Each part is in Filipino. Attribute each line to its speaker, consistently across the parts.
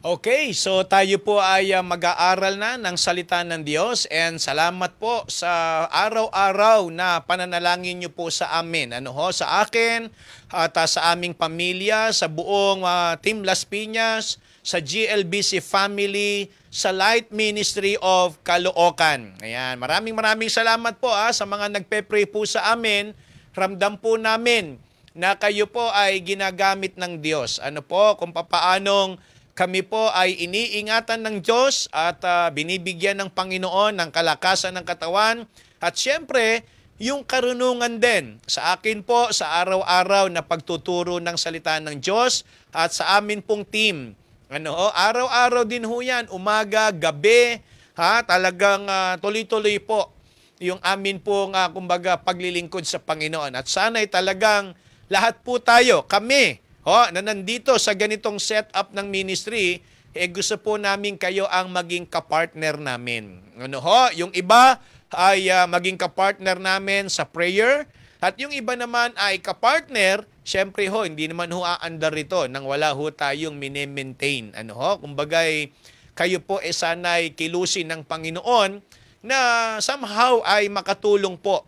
Speaker 1: Okay, so tayo po ay mag-aaral na ng salita ng Diyos and salamat po sa araw-araw na pananalangin niyo po sa amin. Sa akin at sa aming pamilya, sa buong Team Las Piñas, sa GLBC family, sa Light Ministry of Caloocan. Ayan, maraming salamat po sa mga nagpe-pray po sa amin. Ramdam po namin na kayo po ay ginagamit ng Diyos. Kung papaanong kami po ay iniingatan ng Diyos at binibigyan ng Panginoon ng kalakasan ng katawan. At siyempre, yung karunungan din sa akin po sa araw-araw na pagtuturo ng salita ng Diyos at sa amin pong team. Araw-araw din ho yan, umaga, gabi, talagang tuloy-tuloy po yung amin pong kumbaga paglilingkod sa Panginoon. At sana'y talagang lahat po tayo, kami, na nandito sa ganitong setup ng ministry, gusto po namin kayo ang maging kapartner namin. Yung iba ay maging kapartner namin sa prayer, at yung iba naman ay kapartner, syempre hindi naman aandar ito nang wala tayong mini-maintain. Kumbagay, kayo po sana'y kilusin ng Panginoon na somehow ay makatulong po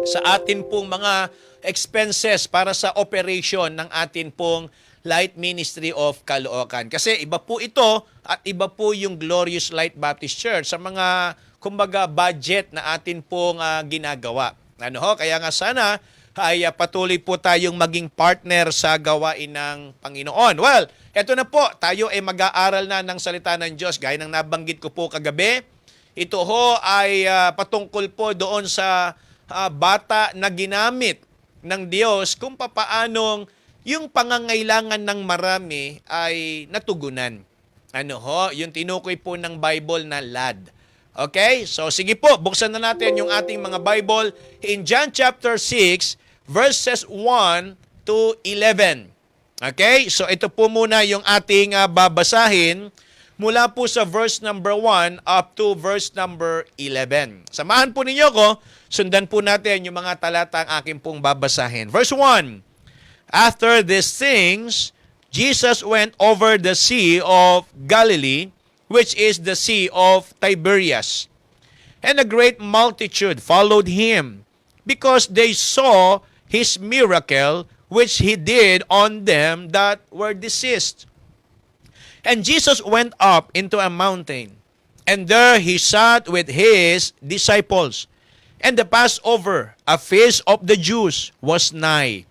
Speaker 1: sa atin pong mga expenses para sa operation ng atin pong Light Ministry of Caloocan. Kasi iba po ito at iba po yung Glorious Light Baptist Church sa mga kumbaga budget na atin pong ginagawa. Kaya nga sana ay patuloy po tayong maging partner sa gawain ng Panginoon. Well, eto na po, tayo ay mag-aaral na ng salita ng Diyos. Gaya ng nabanggit ko po kagabi, ito ay patungkol po doon sa bata na ginamit ng Diyos kung papaanong yung pangangailangan ng marami ay natugunan. Yung tinukoy po ng Bible na lad. Okay? So sige po, buksan na natin yung ating mga Bible in John chapter 6 verses 1 to 11. Okay? So ito po muna yung ating babasahin mula po sa verse number 1 up to verse number 11. Samahan po ninyo ko. Sundan po natin yung mga talata ang aking pong babasahin. Verse 1, After these things, Jesus went over the Sea of Galilee, which is the Sea of Tiberias. And a great multitude followed him, because they saw his miracle, which he did on them that were diseased. And Jesus went up into a mountain, and there he sat with his disciples. And the Passover, a feast of the Jews, was nigh.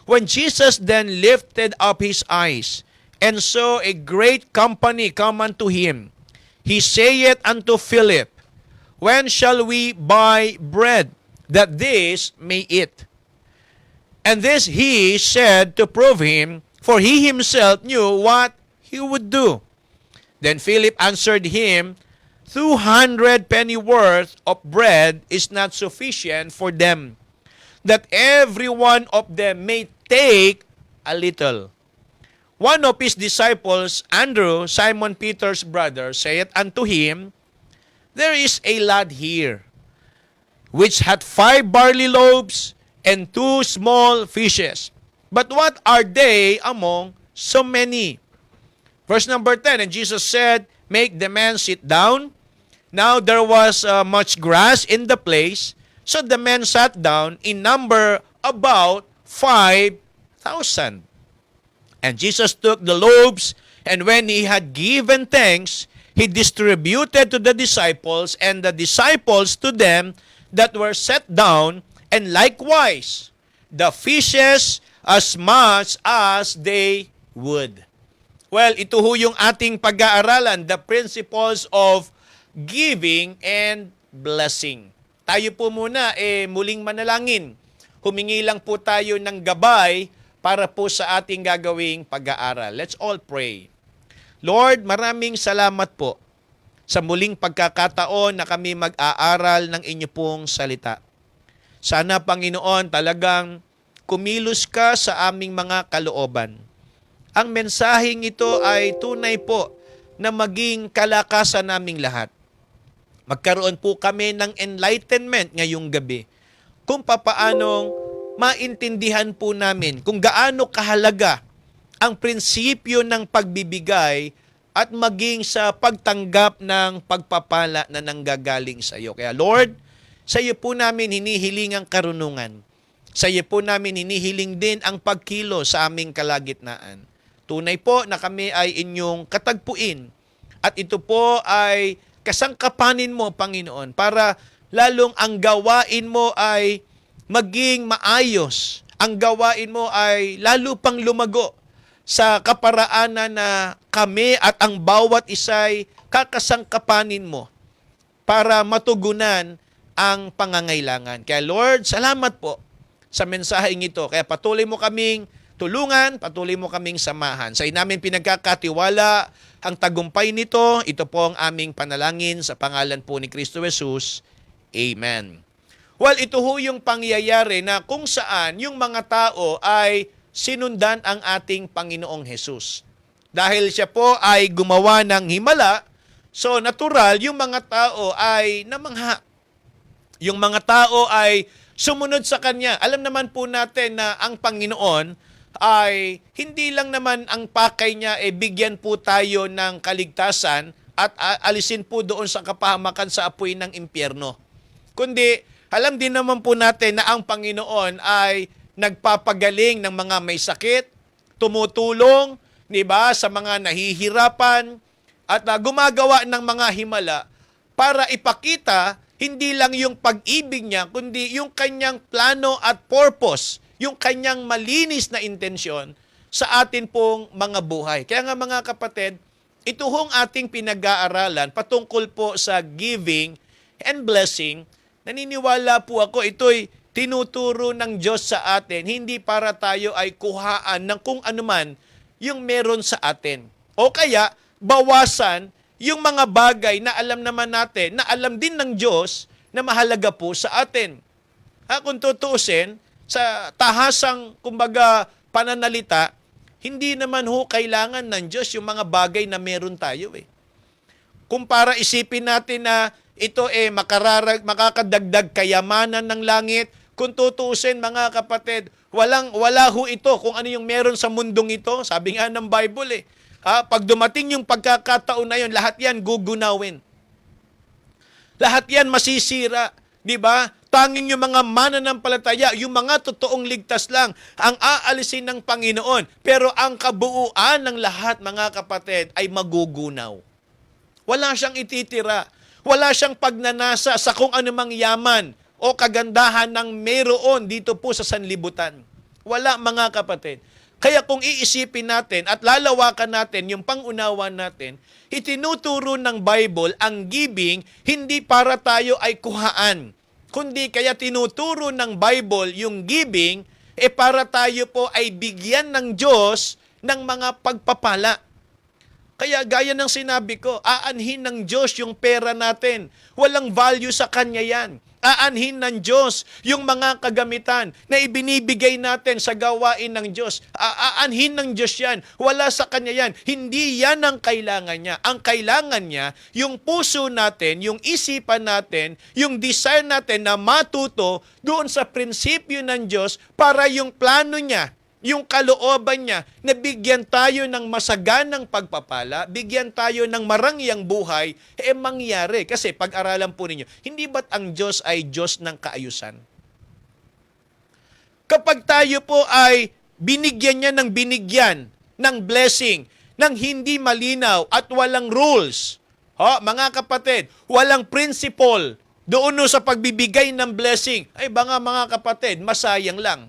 Speaker 1: When Jesus then lifted up his eyes, and saw a great company come unto him, he saith unto Philip, When shall we buy bread, that these may eat? And this he said to prove him, for he himself knew what he would do. Then Philip answered him, 200 pennyworth of bread is not sufficient for them, that every one of them may take a little. One of his disciples, Andrew, Simon Peter's brother, saith unto him, There is a lad here, which hath 5 barley loaves and 2 small fishes. But what are they among so many? Verse number 10, And Jesus said, Make the man sit down. Now there was much grass in the place, so the men sat down, in number about 5,000. And Jesus took the loaves, and when he had given thanks, he distributed to the disciples, and the disciples to them that were set down, and likewise the fishes as much as they would. Well, ito ho yung ating pag-aaralan, the principles of giving and blessing. Tayo po muna muling manalangin. Humingi lang po tayo ng gabay para po sa ating gagawing pag-aaral. Let's all pray. Lord, maraming salamat po sa muling pagkakataon na kami mag-aaral ng inyo pong salita. Sana, Panginoon, talagang kumilos ka sa aming mga kalooban. Ang mensaheng ito ay tunay po na maging kalakasan naming lahat. Magkaroon po kami ng enlightenment ngayong gabi kung papaanong maintindihan po namin kung gaano kahalaga ang prinsipyo ng pagbibigay at maging sa pagtanggap ng pagpapala na nanggagaling sa iyo. Kaya Lord, sa iyo po namin hinihiling ang karunungan. Sa iyo po namin hinihiling din ang pagkilo sa aming kalagitnaan. Tunay po na kami ay inyong katagpuin at ito po ay kasangkapanin mo, Panginoon, para lalong ang gawain mo ay maging maayos. Ang gawain mo ay lalo pang lumago sa kaparaanan na kami at ang bawat isa'y kakasangkapanin mo para matugunan ang pangangailangan. Kaya Lord, salamat po sa mensaheng ito. Kaya patuloy mo kaming tulungan, patuloy mo kaming samahan. Sa namin pinagkakatiwala ang tagumpay nito. Ito po ang aming panalangin sa pangalan po ni Kristo Jesus. Amen. Well, ito ho yung pangyayari na kung saan yung mga tao ay sinundan ang ating Panginoong Hesus. Dahil siya po ay gumawa ng himala, so natural yung mga tao ay namangha. Yung mga tao ay sumunod sa Kanya. Alam naman po natin na ang Panginoon ay hindi lang naman ang pakay niya bigyan po tayo ng kaligtasan at alisin po doon sa kapahamakan sa apoy ng impyerno. Kundi alam din naman po natin na ang Panginoon ay nagpapagaling ng mga may sakit, tumutulong, 'di ba, sa mga nahihirapan at gumagawa ng mga himala para ipakita hindi lang yung pag-ibig niya kundi yung kanyang plano at purpose, yung kanyang malinis na intensyon sa atin pong mga buhay. Kaya nga mga kapatid, ito hong ating pinag-aaralan patungkol po sa giving and blessing. Naniniwala po ako ito'y tinuturo ng Diyos sa atin, hindi para tayo ay kuhaan ng kung anuman yung meron sa atin. O kaya, bawasan yung mga bagay na alam naman natin, na alam din ng Diyos na mahalaga po sa atin. Kung tutuusin, sa tahasang, kumbaga, pananalita, hindi naman ho kailangan ng Diyos yung mga bagay na meron tayo Kung para isipin natin na ito makakadagdag kayamanan ng langit, kung tutuusin mga kapatid, wala ho ito kung ano yung meron sa mundong ito. Sabi nga ng Bible pag dumating yung pagkakataon na yun, lahat yan gugunawin. Lahat yan masisira, di ba? Tanging yung mga mananampalataya, yung mga totoong ligtas lang, ang aalisin ng Panginoon. Pero ang kabuuan ng lahat, mga kapatid, ay magugunaw. Wala siyang ititira. Wala siyang pagnanasa sa kung anumang yaman o kagandahan ng mayroon dito po sa sanlibutan. Wala, mga kapatid. Kaya kung iisipin natin at lalawakan natin yung pangunawa natin, itinuturo ng Bible ang giving hindi para tayo ay kuhaan. Kundi kaya tinuturo ng Bible yung giving para tayo po ay bigyan ng Diyos ng mga pagpapala. Kaya gaya ng sinabi ko, aanhin ng Diyos yung pera natin. Walang value sa Kanya yan. Aanhin ng Diyos yung mga kagamitan na ibinibigay natin sa gawain ng Diyos. Aanhin ng Diyos yan. Wala sa Kanya yan. Hindi yan ang kailangan niya. Ang kailangan niya, yung puso natin, yung isipan natin, yung desire natin na matuto doon sa prinsipyo ng Diyos para yung plano niya, yung kalooban niya, na bigyan tayo ng masaganang pagpapala, bigyan tayo ng marangyang buhay, mangyari. Kasi pag-aralan po ninyo, hindi ba't ang Diyos ay Diyos ng kaayusan? Kapag tayo po ay binigyan niya ng blessing, ng hindi malinaw at walang rules, mga kapatid, walang principle, doon sa pagbibigay ng blessing, ay mga kapatid, masayang lang.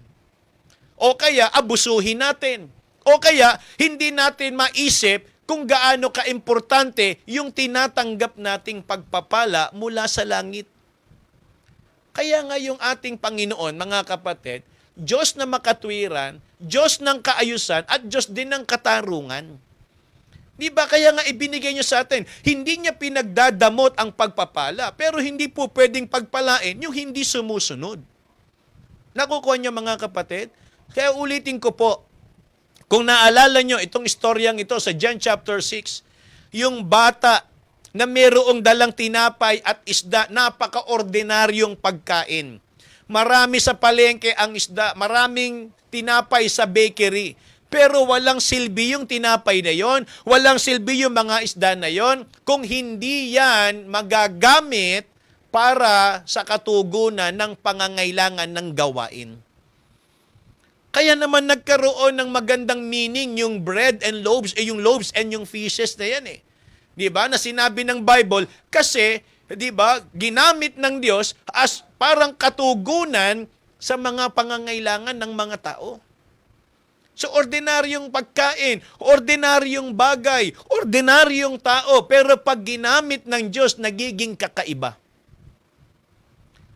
Speaker 1: O kaya abusuhin natin. O kaya hindi natin maisip kung gaano kaimportante yung tinatanggap nating pagpapala mula sa langit. Kaya nga yung ating Panginoon, mga kapatid, Diyos na makatwiran, Diyos ng kaayusan, at Diyos din ng katarungan. Di ba? Kaya nga ibinigay niyo sa atin, hindi niya pinagdadamot ang pagpapala, pero hindi po pwedeng pagpalain yung hindi sumusunod. Nakukuha niyo, mga kapatid? Kaya ulitin ko po, kung naalala nyo itong istoryang ito sa John chapter 6, yung bata na mayroong dalang tinapay at isda, napaka-ordinaryong pagkain. Marami sa palengke ang isda, maraming tinapay sa bakery. Pero walang silbi yung tinapay na yon, walang silbi yung mga isda na yon kung hindi yan magagamit para sa katugunan ng pangangailangan ng gawain. Kaya naman nagkaroon ng magandang meaning yung bread and loaves, yung loaves and yung fishes na yan eh. 'Di ba? Na sinabi ng Bible kasi 'di ba, ginamit ng Diyos as parang katugunan sa mga pangangailangan ng mga tao. So ordinaryong pagkain, ordinaryong bagay, ordinaryong tao, pero pag ginamit ng Diyos, nagiging kakaiba.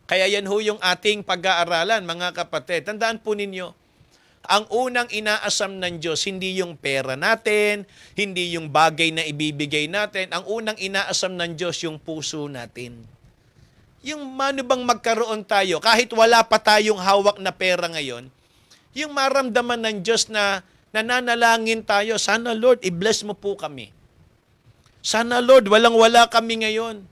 Speaker 1: Kaya yan ho yung ating pag-aaralan, mga kapatid. Tandaan po ninyo, ang unang inaasam ng Diyos, hindi yung pera natin, hindi yung bagay na ibibigay natin. Ang unang inaasam ng Diyos, yung puso natin. Yung mano bang magkaroon tayo, kahit wala pa tayong hawak na pera ngayon, yung maramdaman ng Diyos na nananalangin tayo, sana Lord, i-bless mo po kami. Sana Lord, walang-wala kami ngayon.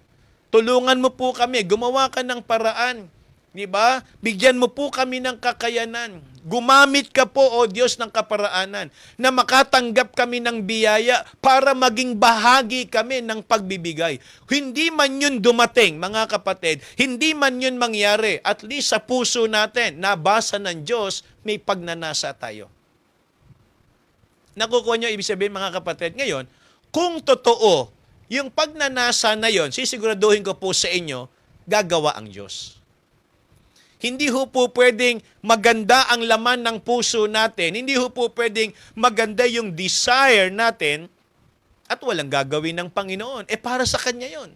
Speaker 1: Tulungan mo po kami, gumawa ka ng paraan. Di ba? Bigyan mo po kami ng kakayanan. Gumamit ka po, O Diyos, ng kaparaanan na makatanggap kami ng biyaya para maging bahagi kami ng pagbibigay. Hindi man yun dumating, mga kapatid, hindi man yun mangyari, at least sa puso natin, nabasa ng Diyos, may pagnanasa tayo. Nakukuha nyo, ibig sabihin, mga kapatid, ngayon, kung totoo, yung pagnanasa na yon, sisiguraduhin ko po sa inyo, gagawa ang Diyos. Hindi ho po pwedeng maganda ang laman ng puso natin. Hindi ho po pwedeng maganda yung desire natin at walang gagawin ng Panginoon. Para sa Kanya yon.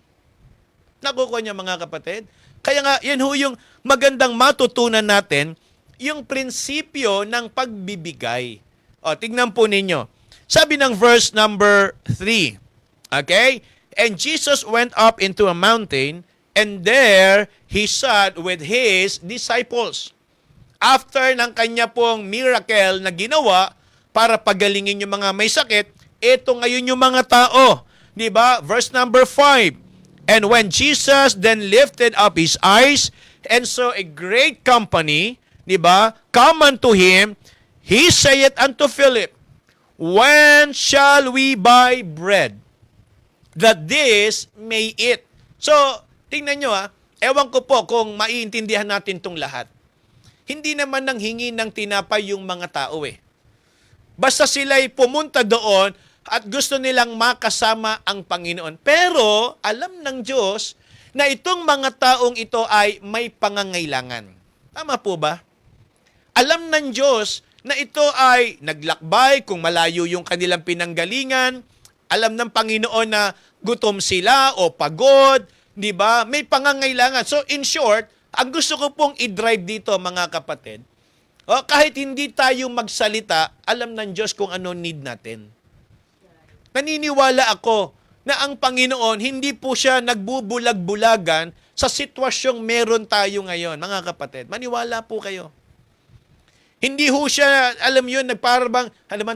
Speaker 1: Nakukuha niya, mga kapatid? Kaya nga, yan ho yung magandang matutunan natin, yung prinsipyo ng pagbibigay. Tignan po ninyo. Sabi ng verse number 3, okay? And Jesus went up into a mountain, and there he sat with his disciples. After ng kanya pong miracle na ginawa para pagalingin yung mga may sakit, ito ngayon yung mga tao. Diba? Verse number 5. And when Jesus then lifted up his eyes and saw a great company, diba, come unto him, he saith unto Philip, when shall we buy bread, that this may eat? So, tingnan nyo ewan ko po kung maiintindihan natin itong lahat. Hindi naman nang hingi ng tinapay yung mga tao Basta sila'y pumunta doon at gusto nilang makasama ang Panginoon. Pero alam ng Diyos na itong mga taong ito ay may pangangailangan. Tama po ba? Alam ng Diyos na ito ay naglakbay kung malayo yung kanilang pinanggalingan. Alam ng Panginoon na gutom sila o pagod. Di ba? May pangangailangan. So in short, ang gusto ko pong i-drive dito, mga kapatid, kahit hindi tayo magsalita, alam ng Diyos kung ano need natin. Naniniwala ako na ang Panginoon, hindi po siya nagbubulag-bulagan sa sitwasyong meron tayo ngayon, mga kapatid. Maniwala po kayo. Hindi ho siya, alam yun, nagparabang,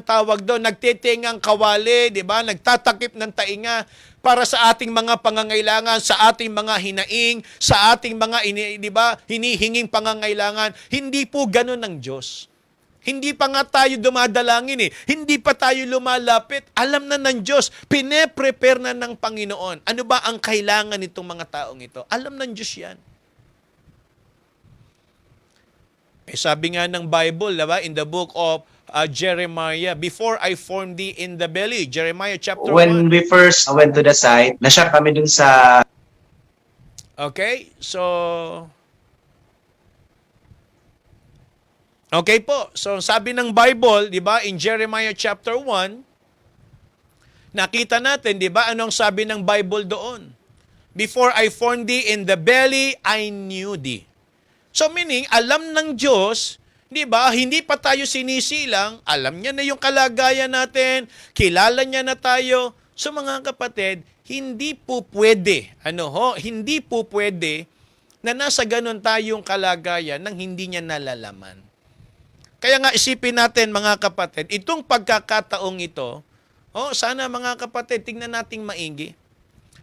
Speaker 1: tawag doon, nagtetengang kawali, di ba? Nagtatakip ng tainga para sa ating mga pangangailangan, sa ating mga hinaing, sa ating mga, di ba, hinihinging pangangailangan. Hindi po ganun ng Diyos. Hindi pa nga tayo dumadalangin Hindi pa tayo lumalapit. Alam na ng Diyos, pine-prepare na ng Panginoon. Ano ba ang kailangan nitong mga taong ito? Alam ng Diyos yan. Sabi nga ng Bible, diba, in the book of Jeremiah, before I formed thee in the belly, Jeremiah chapter 1.
Speaker 2: When we first went to the site, nasya kami dun sa...
Speaker 1: Okay, so... Okay po, so sabi ng Bible, di ba, in Jeremiah chapter 1, nakita natin, di ba, anong sabi ng Bible doon? Before I formed thee in the belly, I knew thee. So meaning, alam ng Diyos, di ba, hindi pa tayo sinisilang, alam niya na yung kalagayan natin, kilala niya na tayo. So mga kapatid, hindi po pwede, hindi po pwede na nasa ganun tayong kalagayan nang hindi niya nalalaman. Kaya nga isipin natin, mga kapatid, itong pagkakataong ito, sana mga kapatid, tingnan nating maigi.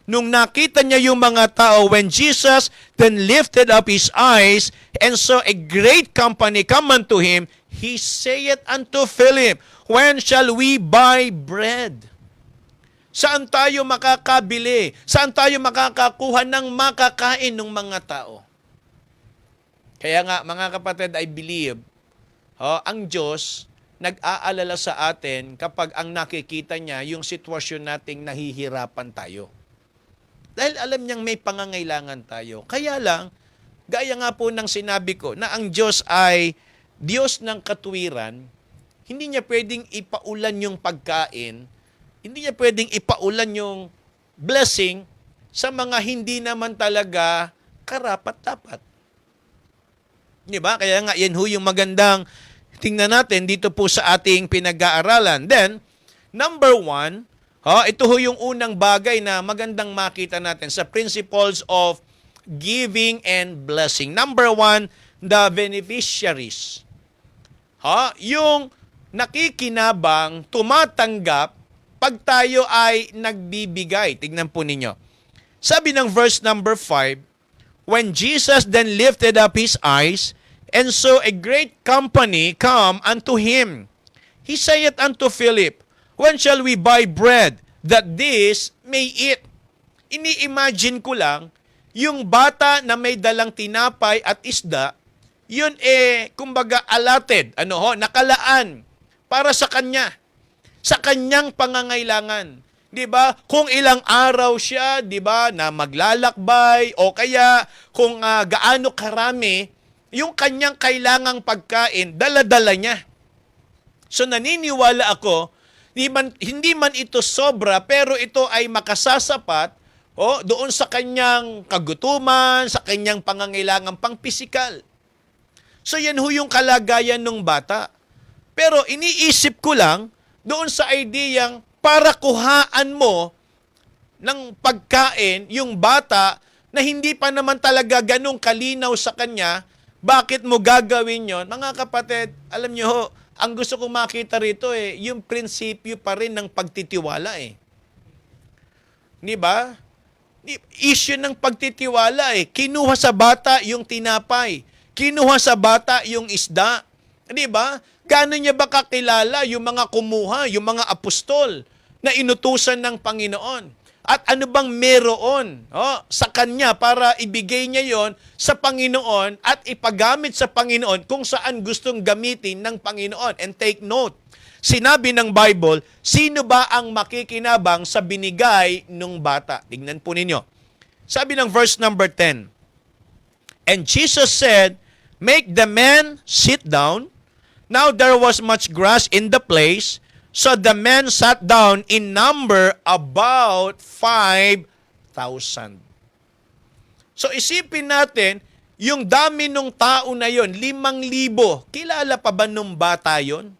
Speaker 1: Nung nakita niya yung mga tao, when Jesus then lifted up his eyes and saw a great company come unto him, He saith unto Philip, when shall we buy bread? Saan tayo makakabili? Saan tayo makakakuha ng makakain ng mga tao? Kaya nga, mga kapatid, I believe, ang Diyos nag-aalala sa atin kapag ang nakikita niya yung sitwasyon nating nahihirapan tayo. Dahil alam niyang may pangangailangan tayo. Kaya lang, gaya nga po ng sinabi ko, na ang Diyos ay Diyos ng katuwiran, hindi niya pwedeng ipaulan yung pagkain, hindi niya pwedeng ipaulan yung blessing sa mga hindi naman talaga karapat-dapat. Di ba? Kaya nga, yan ho yung magandang tingnan natin dito po sa ating pinag-aaralan. Then, number 1, ito ho yung unang bagay na magandang makita natin sa principles of giving and blessing. Number 1, the beneficiaries. Yung nakikinabang, tumatanggap, pag tayo ay nagbibigay. Tignan po ninyo. Sabi ng verse number 5, when Jesus then lifted up his eyes, and saw a great company come unto him, he saith unto Philip, when shall we buy bread, that these may eat? Ini-imagine ko lang, yung bata na may dalang tinapay at isda, yun kumbaga allotted, nakalaan para sa kanya, sa kanyang pangangailangan. 'Di ba? Kung ilang araw siya, 'di ba, na maglalakbay o kaya kung gaano karami yung kanyang kailangang pagkain, dala-dala niya. So naniniwala ako, hindi man ito sobra, pero ito ay makasasapat doon sa kanyang kagutuman, sa kanyang pangangailangan pang-pisikal. So yan ho yung kalagayan ng bata. Pero iniisip ko lang doon sa ideyang para kuhaan mo ng pagkain yung bata na hindi pa naman talaga ganong kalinaw sa kanya, bakit mo gagawin yon? Mga kapatid, alam nyo ho, ang gusto kong makita rito yung prinsipyo pa rin ng pagtitiwala . Di ba? Issue ng pagtitiwala . Kinuha sa bata yung tinapay. Kinuha sa bata yung isda. Di ba? Gaano niya ba kakilala yung mga kumuha, yung mga apostol na inutusan ng Panginoon? At ano bang meron sa kanya para ibigay niya yon sa Panginoon at ipagamit sa Panginoon kung saan gustong gamitin ng Panginoon? And take note, sinabi ng Bible, sino ba ang makikinabang sa binigay ng bata? Tingnan po ninyo. Sabi ng verse number 10, and Jesus said, make the men sit down. Now there was much grass in the place, so the men sat down in number about 5,000. So isipin natin, yung dami ng tao na yon, 5,000. Kilala pa ba nung bata yon?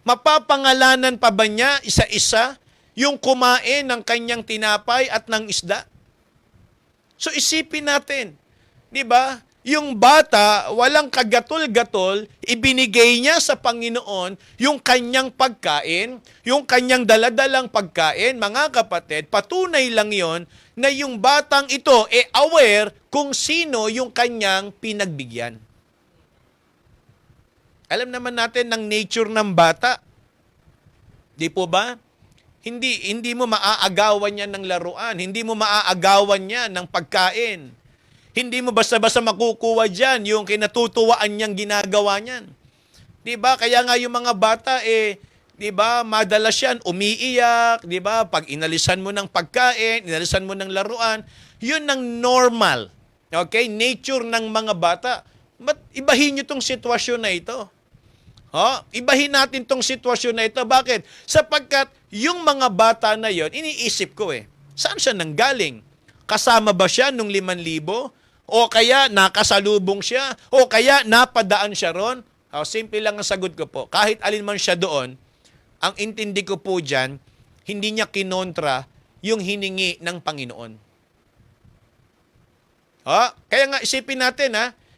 Speaker 1: Mapapangalanan pa ba niya isa-isa yung kumain ng kanyang tinapay at ng isda? So isipin natin, di ba? Yung bata, walang kagatol-gatol, ibinigay niya sa Panginoon yung kanyang pagkain, yung kanyang daladalang pagkain. Mga kapatid, patunay lang yon na yung batang ito aware kung sino yung kanyang pinagbigyan. Alam naman natin ng nature ng bata. Di po ba? Hindi mo maaagawan yan ng laruan, hindi mo maaagawan yan ng pagkain. Hindi mo basta-basta makukuha dyan yung kinatutuwaan niyang ginagawa niyan. Diba? Kaya nga yung mga bata, diba, madalas yan, umiiyak, diba? Pag inalisan mo ng pagkain, inalisan mo ng laruan, yun ang normal. Okay? Nature ng mga bata. But ibahin nyo tong sitwasyon na ito. Ibahin natin tong sitwasyon na ito. Bakit? Sapagkat yung mga bata na yon, iniisip ko saan siya nanggaling? Kasama ba siya nung 5,000? O kaya nakasalubong siya? O kaya napadaan siya ron? Simple lang ang sagot ko po. Kahit alin man siya doon, ang intindi ko po dyan, hindi niya kinontra yung hiningi ng Panginoon. Kaya nga isipin natin,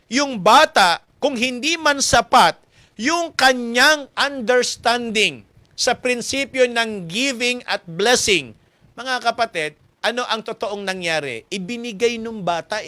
Speaker 1: yung bata, kung hindi man sapat yung kanyang understanding sa prinsipyo ng giving at blessing, mga kapatid, ano ang totoong nangyari? Ibinigay nung bata .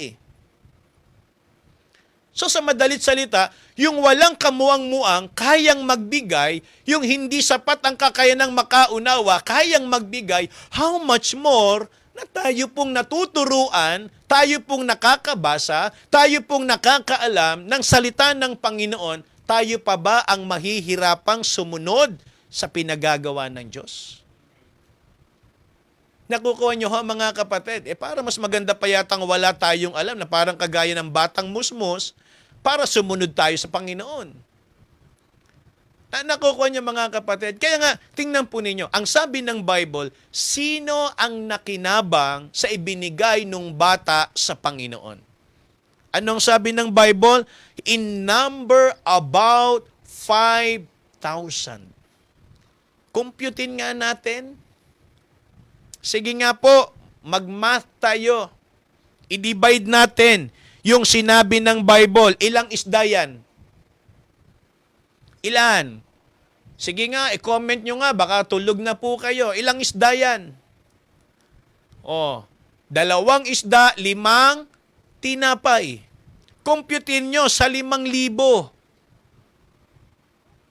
Speaker 1: So sa madalit salita, yung walang kamuang-muang, kayang magbigay, yung hindi sapat ang kakayanang makaunawa, kayang magbigay, how much more na tayo pong natuturuan, tayo pong nakakabasa, tayo pong nakakaalam ng salita ng Panginoon, tayo pa ba ang mahihirapang sumunod sa pinagagawa ng Diyos? Nakukuha nyo ho mga kapatid, para mas maganda pa yatang wala tayong alam na parang kagaya ng batang musmos para sumunod tayo sa Panginoon. Nakukuha nyo mga kapatid. Kaya nga, tingnan po ninyo, ang sabi ng Bible, sino ang nakinabang sa ibinigay nung bata sa Panginoon? Anong sabi ng Bible? In number about 5,000. Computin nga natin. Sige nga po, mag-math tayo. I-divide natin yung sinabi ng Bible. Ilang isda yan? Ilan? Sige nga, i-comment nyo nga, baka tulog na po kayo. Ilang isda yan? 2 isda, 5 tinapay. Computin nyo sa 5,000.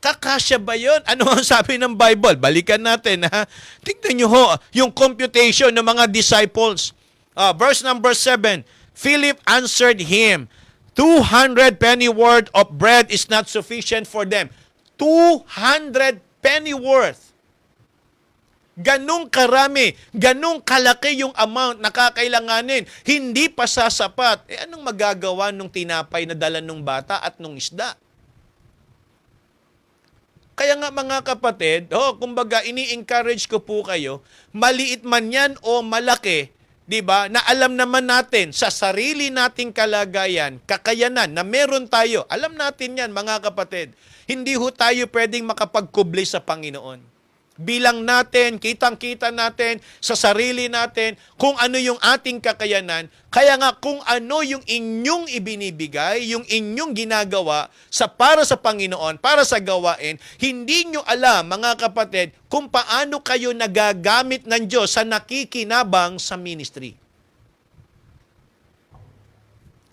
Speaker 1: Kakasya ba yun? Ano ang sabi ng Bible? Balikan natin, ha? Tignan nyo ho, yung computation ng mga disciples. Verse number 7, Philip answered him, 200 pennyworth of bread is not sufficient for them. 200 pennyworth. Ganong karami, ganong kalaki yung amount na kakailanganin. Hindi pa sasapat. Anong magagawa nung tinapay na dala nung bata at nung isda? Kaya nga mga kapatid, kumbaga ini-encourage ko po kayo, maliit man yan o malaki, 'di ba? Na alam naman natin sa sarili nating kalagayan, kakayanan na meron tayo. Alam natin 'yan, mga kapatid. Hindi ho tayo pwedeng makapagkubli sa Panginoon. Bilang natin, kitang-kita natin sa sarili natin kung ano yung ating kakayanan. Kaya nga kung ano yung inyong ibinibigay, yung inyong ginagawa para sa Panginoon, para sa gawain, hindi nyo alam, mga kapatid, kung paano kayo nagagamit ng Diyos sa nakikinabang sa ministry.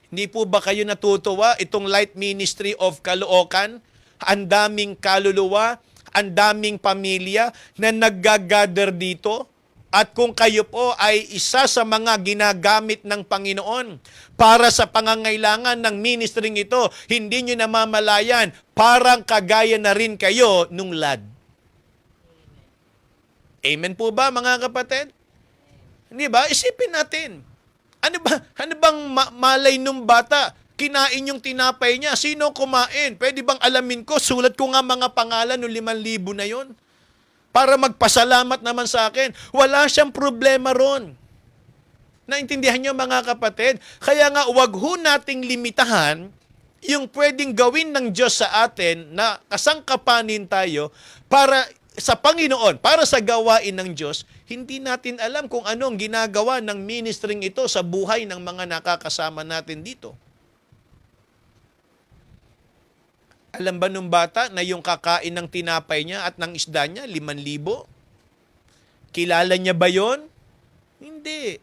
Speaker 1: Hindi po ba kayo natutuwa itong Light Ministry of Caloocan? Ang daming kaluluwa, ang daming pamilya na naggagather dito. At kung kayo po ay isa sa mga ginagamit ng Panginoon para sa pangangailangan ng ministering ito, hindi nyo namamalayan, parang kagaya na rin kayo nung lad. Amen po ba, mga kapatid? Hindi ba? Isipin natin. Ano bang malay nung bata? Kinain yung tinapay niya. Sino kumain? Pwede bang alamin ko? Sulat ko nga mga pangalan ng 5,000 na yon para magpasalamat naman sa akin. Wala siyang problema ron. Naintindihan niyo mga kapatid? Kaya nga wag ho nating limitahan yung pwedeng gawin ng Diyos sa atin na kasangkapanin tayo para sa Panginoon, para sa gawain ng Diyos. Hindi natin alam kung anong ginagawa ng ministering ito sa buhay ng mga nakakasama natin dito. Alam ba nung bata na yung kakain ng tinapay niya at ng isda niya, 5,000? Kilala niya ba yon? Hindi.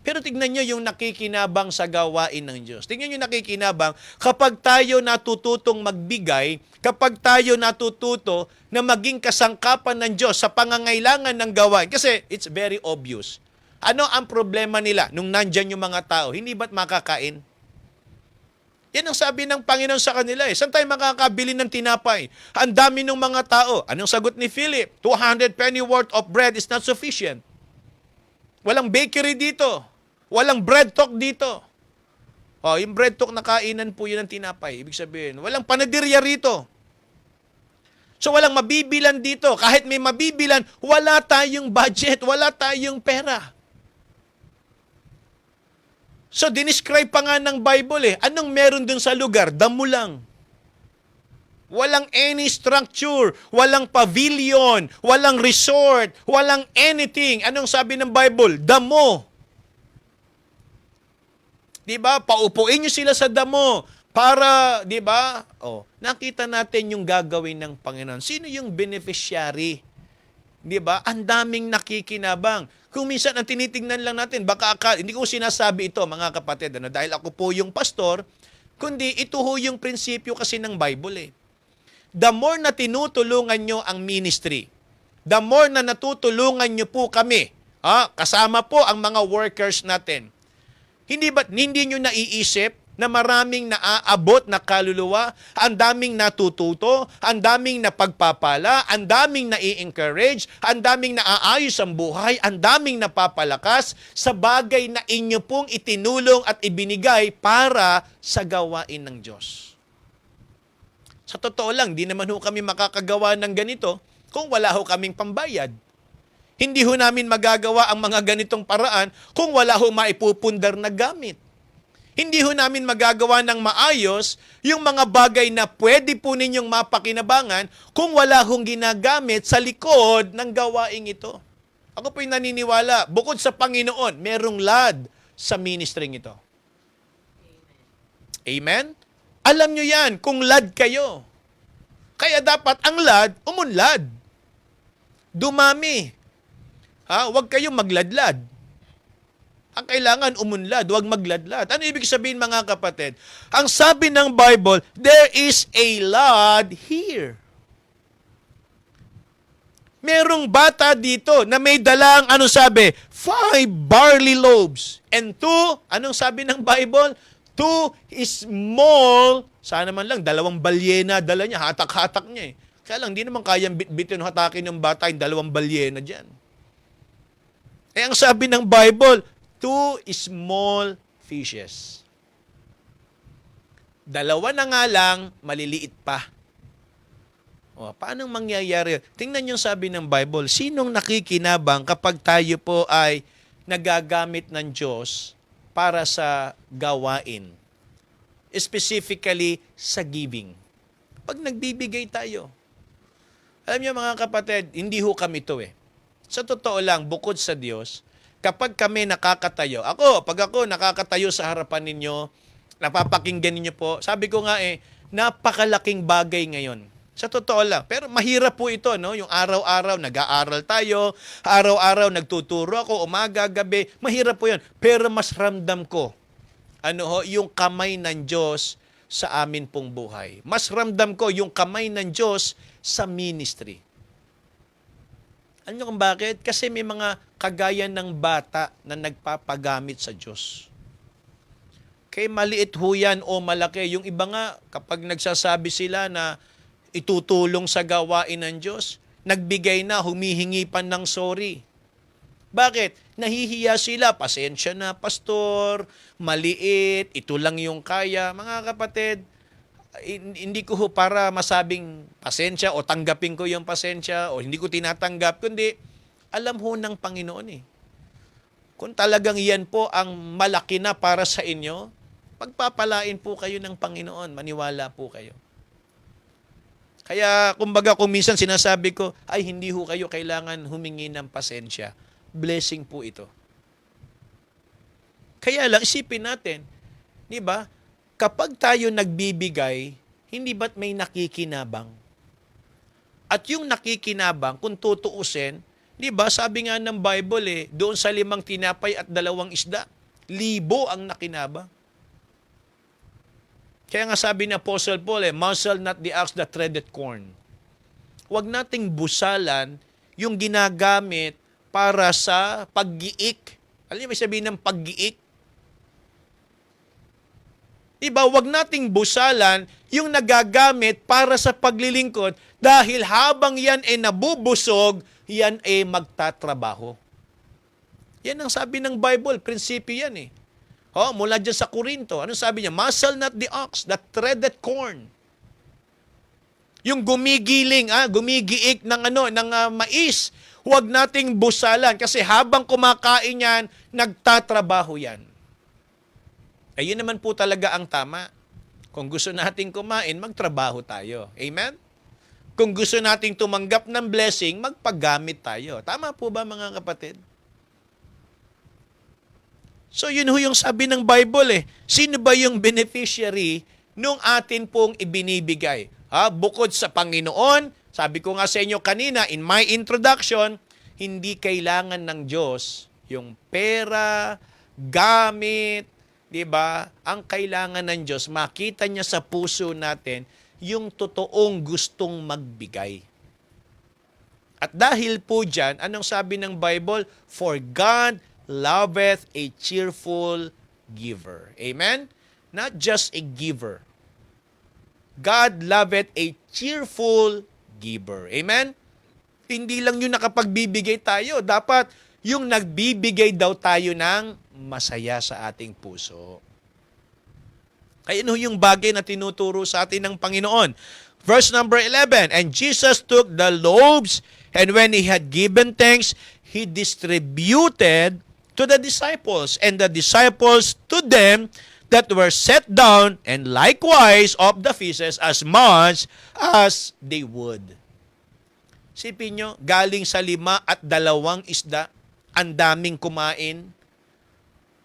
Speaker 1: Pero tignan niyo yung nakikinabang sa gawain ng Diyos. Tignan niyo nakikinabang kapag tayo natututong magbigay, kapag tayo natututo na maging kasangkapan ng Diyos sa pangangailangan ng gawain. Kasi it's very obvious. Ano ang problema nila nung nandyan yung mga tao? Hindi ba't makakain? Yan ang sabi ng Panginoon sa kanila. Saan tayo makakabili ng tinapay? Ang dami ng mga tao. Anong sagot ni Philip? 200 pennyworth of bread is not sufficient. Walang bakery dito. Walang bread talk dito. Yung bread talk na kainan po yun ng tinapay. Ibig sabihin, walang panaderya rito. So walang mabibilan dito. Kahit may mabibilan, wala tayong budget, wala tayong pera. So, dinescribe pa nga ng Bible Anong meron dun sa lugar? Damo lang. Walang any structure, walang pavilion, walang resort, walang anything. Anong sabi ng Bible? Damo. Diba? Paupuin nyo sila sa damo para, diba? Nakita natin yung gagawin ng Panginoon. Sino yung beneficiary? Diba? Ang daming nakikinabang. Kung minsan ang tinitingnan lang natin, baka hindi ko sinasabi ito mga kapatid, dahil ako po yung pastor, Kundi ito ho yung prinsipyo kasi ng Bible eh. The more na tinutulungan nyo ang ministry, the more na natutulungan nyo po kami, kasama po ang mga workers natin, hindi nyo naiisip na maraming naaabot na kaluluwa, ang daming natututo, ang daming napagpapala, ang daming nai-encourage, ang daming naaayos ang buhay, ang daming napapalakas sa bagay na inyo pong itinulong at ibinigay para sa gawain ng Diyos. Sa totoo lang, di naman ho kami makakagawa ng ganito kung wala ho kaming pambayad. Hindi ho namin magagawa ang mga ganitong paraan kung wala ho maipupundar na gamit. Hindi ho namin magagawa ng maayos yung mga bagay na pwede po ninyong mapakinabangan kung wala hong ginagamit sa likod ng gawaing ito. Ako po'y naniniwala, bukod sa Panginoon, merong lad sa ministering ito. Amen? Alam nyo yan, kung lad kayo. Kaya dapat ang lad, umunlad. Dumami. Huwag kayong magladlad. Ang kailangan umunlad, huwag magladlad. Ano ibig sabihin mga kapatid? Ang sabi ng Bible, there is a lad here. Merong bata dito na may dalang, ano sabi? 5 barley loaves. And 2, anong sabi ng Bible? 2 small, sana man lang, 2 balyena dala niya, hatak-hatak niya eh. Kaya lang, di naman kayang bit-bitin hatakin ng bata yung 2 balyena dyan. Eh, ang sabi ng Bible, 2 small fishes. 2 na nga lang, maliliit pa. Paano mangyayari? Tingnan yung sabi ng Bible, sinong nakikinabang kapag tayo po ay nagagamit ng Diyos para sa gawain? Specifically, sa giving. Pag nagbibigay tayo. Alam niyo mga kapatid, hindi ho kami to eh. Sa totoo lang, bukod sa Diyos, kapag kami nakakatayo, pag ako nakakatayo sa harapan ninyo, napapakinggan ninyo po, sabi ko nga napakalaking bagay ngayon. Sa totoo lang. Pero mahirap po ito, no? Yung araw-araw, nag-aaral tayo, araw-araw, nagtuturo ako, umaga, gabi, mahirap po yun. Pero mas ramdam ko, yung kamay ng Diyos sa amin pong buhay. Mas ramdam ko yung kamay ng Diyos sa ministry. Alam niyo kung bakit? Kasi may mga kagaya ng bata na nagpapagamit sa Diyos. Kaya maliit ho yan o malaki. Yung iba nga, kapag nagsasabi sila na itutulong sa gawain ng Diyos, nagbigay na, humihingi pa ng sorry. Bakit? Nahihiya sila, pasensya na, pastor, maliit, ito lang yung kaya. Mga kapatid, hindi ko para masabing pasensya o tanggapin ko yung pasensya o hindi ko tinatanggap, kundi alam ho ng Panginoon eh. Kung talagang yan po ang malaki na para sa inyo, pagpapalain po kayo ng Panginoon, maniwala po kayo. Kaya kumbaga kung minsan sinasabi ko, ay hindi ho kayo kailangan humingi ng pasensya. Blessing po ito. Kaya lang isipin natin, di ba? Kapag tayo nagbibigay, hindi ba't may nakikinabang? At yung nakikinabang, kung tutuusin, di ba, sabi nga ng Bible doon sa 5 tinapay at 2 isda, 1,000 ang nakinabang. Kaya nga sabi ni Apostle Paul, muzzle not the ox that treadeth corn. Huwag nating busalan yung ginagamit para sa paggiik. Alam niyo, may sabihin ng paggiik? Diba, huwag nating busalan yung nagagamit para sa paglilingkod dahil habang yan nabubusog, yan magtatrabaho. Yan ang sabi ng Bible, prinsipyo yan mula dyan sa Korinto. Ano sabi niya? Muzzle not the ox that treadeth corn. Yung gumigiling, gumigiik ng mais, huwag nating busalan kasi habang kumakain yan, nagtatrabaho yan. Ayun naman po talaga ang tama. Kung gusto nating kumain, magtrabaho tayo. Amen? Kung gusto nating tumanggap ng blessing, magpagamit tayo. Tama po ba mga kapatid? So yun ho yung sabi ng Bible Sino ba yung beneficiary nung atin pong ibinibigay? Bukod sa Panginoon, sabi ko nga sa inyo kanina in my introduction, hindi kailangan ng Diyos yung pera, gamit, 'di ba? Ang kailangan ng Diyos, makita niya sa puso natin yung totoong gustong magbigay. At dahil po diyan, anong sabi ng Bible? For God loveth a cheerful giver. Amen? Not just a giver. God loveth a cheerful giver. Amen? Hindi lang yung nakapagbibigay tayo. Dapat yung nagbibigay daw tayo ng masaya sa ating puso. Kaya ano yung bagay na tinuturo sa atin ng Panginoon? Verse number 11, And Jesus took the loaves, and when He had given thanks, He distributed to the disciples, and the disciples to them that were set down, and likewise of the fishes as much as they would. Sipin nyo, galing sa 5 at 2 isda, ang daming kumain,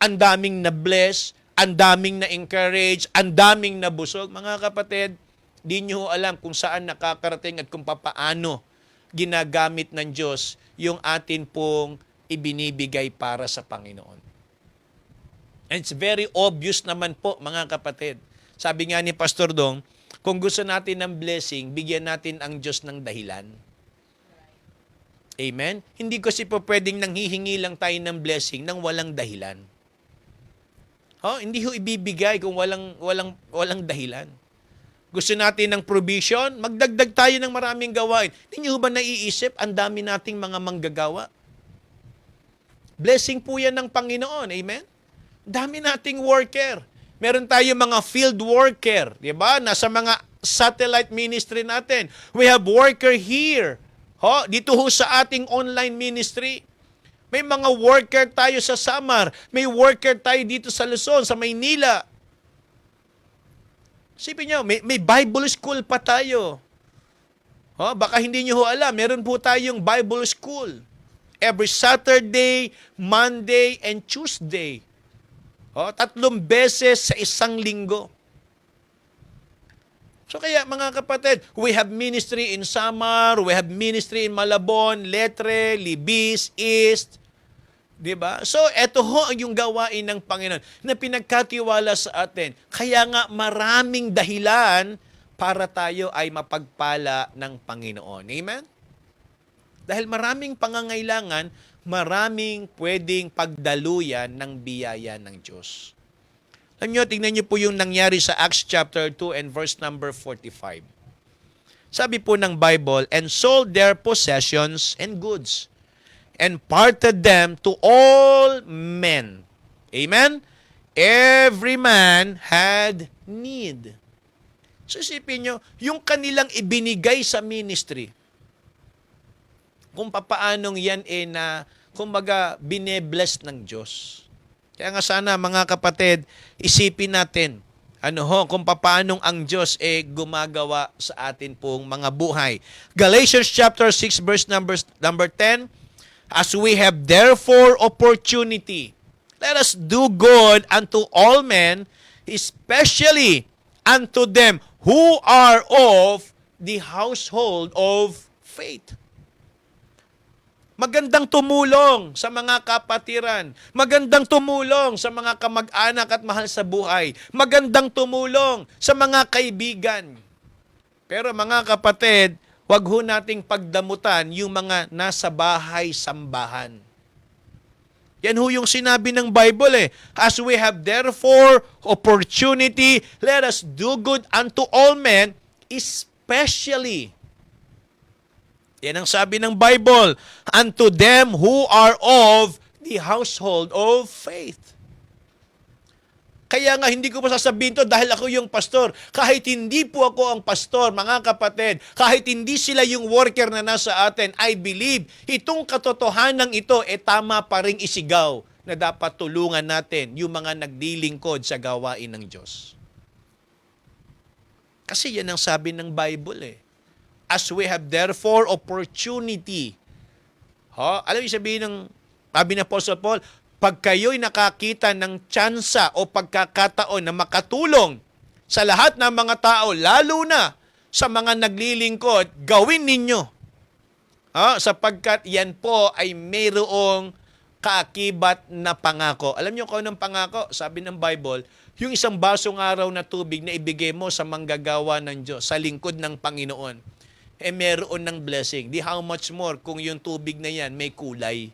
Speaker 1: ang daming na-bless, ang daming na-encourage, ang daming nabusog. Mga kapatid, di nyo alam kung saan nakakarating at kung papaano ginagamit ng Diyos yung atin pong ibinibigay para sa Panginoon. And it's very obvious naman po, mga kapatid. Sabi nga ni Pastor Dong, kung gusto natin ng blessing, bigyan natin ang Diyos ng dahilan. Amen? Hindi kasi po pwedeng nanghihingi lang tayo ng blessing nang walang dahilan. Hindi ho ibibigay kung walang dahilan. Gusto natin ng provision, magdagdag tayo ng maraming gawain. Hindi nyo ba naiisip, ang dami nating mga manggagawa? Blessing po yan ng Panginoon. Amen? Dami nating worker. Meron tayo mga field worker, di ba? Nasa mga satellite ministry natin. We have worker here. Dito ho sa ating online ministry. May mga worker tayo sa Samar. May worker tayo dito sa Luzon, sa Maynila. Sipin nyo, may Bible school pa tayo. Baka hindi nyo ho alam, meron po tayong Bible school. Every Saturday, Monday, and Tuesday. 3 beses sa isang linggo. So kaya mga kapatid, we have ministry in Samar, we have ministry in Malabon, Letre, Libis, East. Diba? So eto ho ang yung gawain ng Panginoon na pinagkatiwala sa atin. Kaya nga maraming dahilan para tayo ay mapagpala ng Panginoon. Amen? Dahil maraming pangangailangan, maraming pwedeng pagdaluyan ng biyaya ng Diyos. Alam nyo, tingnan nyo po yung nangyari sa Acts chapter 2 and verse number 45. Sabi po ng Bible, And sold their possessions and goods, and parted them to all men. Amen? Every man had need. So isipin nyo, yung kanilang ibinigay sa ministry, kung papaanong yan na, kumbaga, binebless ng Diyos. Kaya nga sana, mga kapatid, isipin natin, kung papaanong ang Diyos gumagawa sa atin pong mga buhay. Galatians chapter 6 verse number 10, As we have therefore opportunity, let us do good unto all men, especially unto them who are of the household of faith. Magandang tumulong sa mga kapatiran. Magandang tumulong sa mga kamag-anak at mahal sa buhay. Magandang tumulong sa mga kaibigan. Pero mga kapatid, wag ho nating pagdamutan yung mga nasa bahay-sambahan. Yan ho yung sinabi ng Bible As we have therefore opportunity, let us do good unto all men, especially yan ang sabi ng Bible, unto them who are of the household of faith. Kaya nga hindi ko pa sasabihin to dahil ako yung pastor. Kahit hindi po ako ang pastor, mga kapatid, kahit hindi sila yung worker na nasa atin, I believe itong katotohanan ito tama pa ring isigaw na dapat tulungan natin yung mga nagdilingkod sa gawain ng Diyos. Kasi yan ang sabi ng Bible As we have therefore opportunity. Alam niyo sabihin ng sabi ng Apostle Paul, pag kayo'y nakakita ng tsansa o pagkakataon na makatulong sa lahat ng mga tao, lalo na sa mga naglilingkod, gawin ninyo. Sapagkat yan po ay mayroong kaakibat na pangako. Alam niyo kung anong pangako? Sabi ng Bible, yung isang basong araw na tubig na ibigay mo sa manggagawa ng Diyos, sa lingkod ng Panginoon, meron ng blessing. Di how much more kung yung tubig na yan may kulay.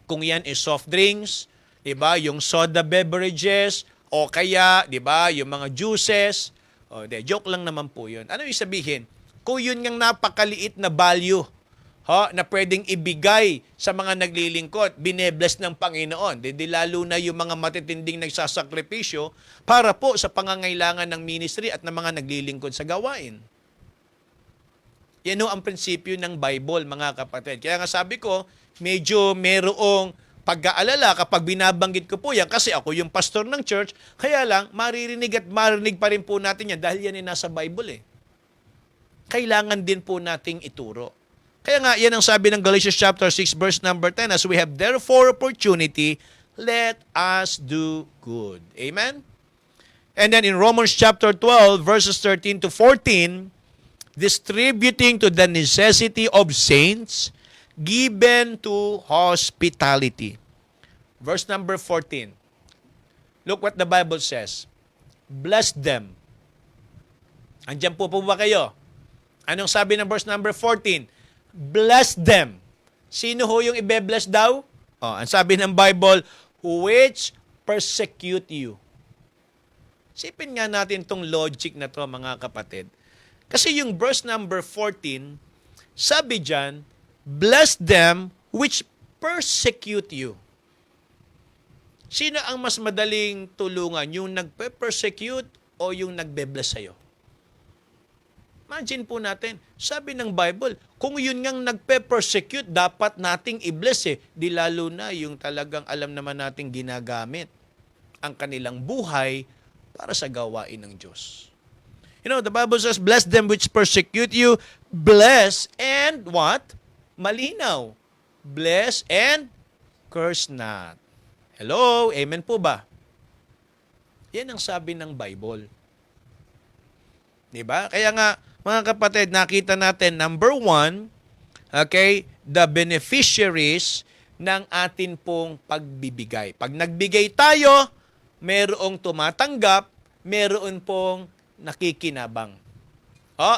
Speaker 1: Kung yan is soft drinks, diba? Yung soda beverages, o kaya, diba? Yung mga juices. Joke lang naman po yun. Ano yung sabihin? Kung yun yung napakaliit na value, na pwedeng ibigay sa mga naglilingkod, binebless ng Panginoon. Di lalo na yung mga matitinding nagsasakripisyo para po sa pangangailangan ng ministry at ng mga naglilingkod sa gawain. Yan ang prinsipyo ng Bible, mga kapatid. Kaya nga sabi ko, medyo merong pag-aalala kapag binabanggit ko po yan kasi ako yung pastor ng church, kaya lang maririnig at marinig pa rin po natin yan dahil yan ay nasa Bible eh. Kailangan din po nating ituro. Kaya nga, yan ang sabi ng Galatians chapter 6 verse number 10, as we have therefore opportunity, let us do good. Amen? And then in Romans chapter 12 verses 13 to 14, distributing to the necessity of saints, given to hospitality. Verse number 14. Look what the Bible says. Bless them. Andiyan po ba kayo? Anong sabi ng verse number 14? Bless them. Sino ho yung ibe-bless daw? Ang sabi ng Bible, which persecute you. Sipin nga natin tong logic na to, mga kapatid. Kasi yung verse number 14, sabi dyan, bless them which persecute you. Sino ang mas madaling tulungan? Yung nagpe-persecute o yung nagbe-bless sa'yo? Imagine po natin, sabi ng Bible, kung yun ngang nagpe-persecute, dapat nating i-bless eh. Di lalo na yung talagang alam naman nating ginagamit ang kanilang buhay para sa gawain ng Diyos. You know, the Bible says, bless them which persecute you, bless and what? Malinaw. Bless and curse not. Hello? Amen po ba? Yan ang sabi ng Bible. Diba? Kaya nga, mga kapatid, nakita natin, number 1, okay, the beneficiaries ng atin pong pagbibigay. Pag nagbigay tayo, mayroong tumatanggap, mayroon pong nakikinabang.